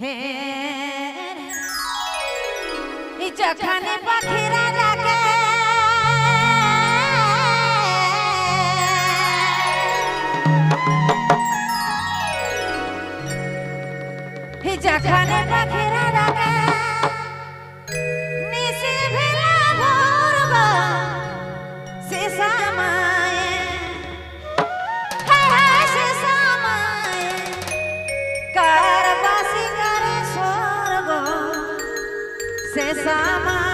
হে যেখানে পাখিরা ডাকে যেখানে পাখিরা ডাকে নিশি ভেলা ভোরব সে সময়ে সে সময়ে কারবাসি করে স্বর্গ সে সময়ে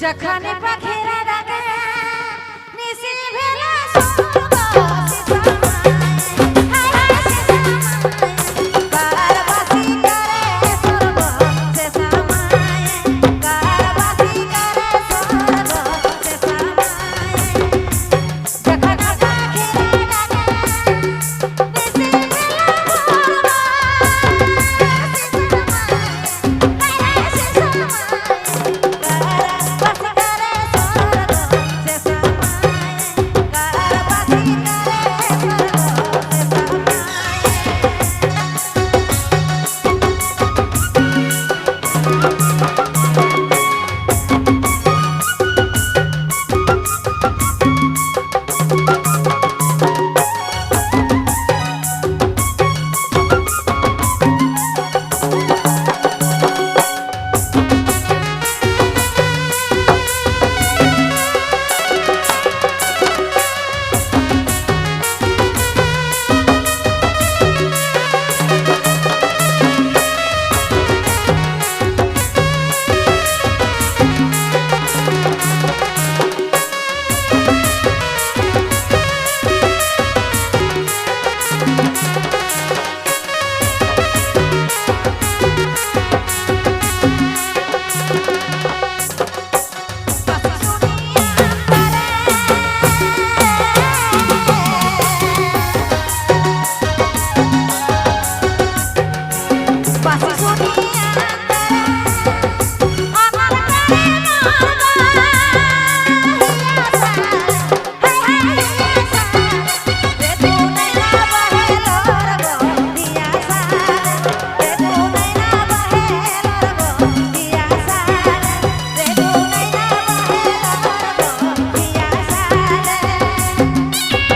যেখানে পাখিরা ডাকে নিশি ভেলা স্বর্গ সে সময়ে কারবাসি করে স্বর্গ সে সময়ে কারবাসি করে স্বর্গ সে সময়ে যেখানে পাখিরা ডাকে নিশি ভেলা ভোরব সে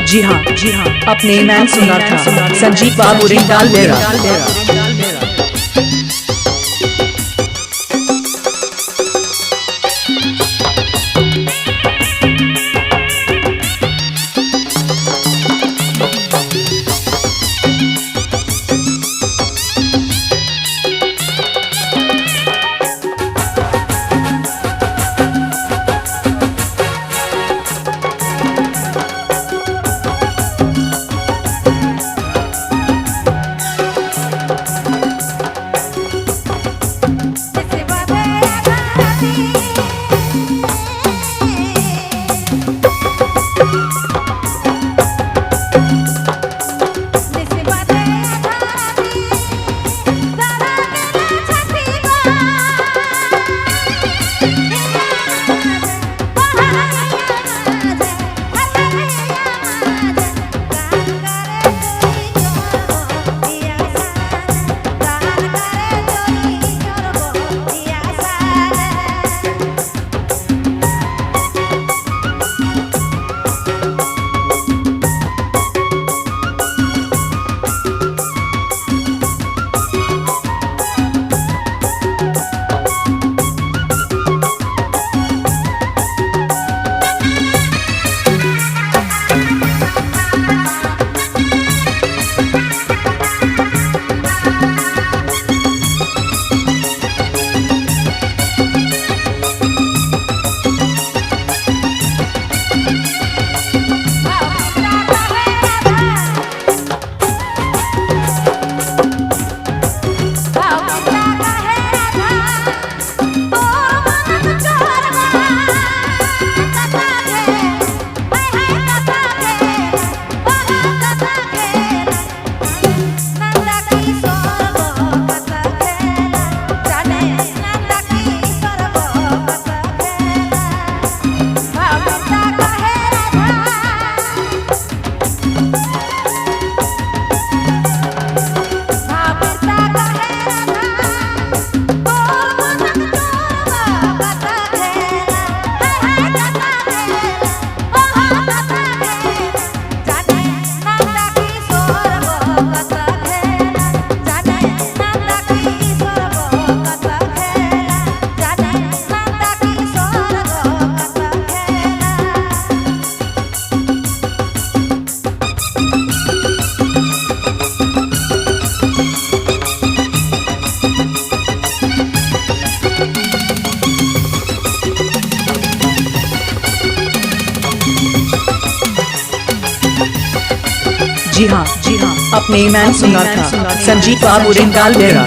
जी हाँ अपने मैंने सुना था संजीव बाबू डाल दे रहा। जी हाँ, अपने मैन सुना था संजीव बाबू रिंगाल लेरा।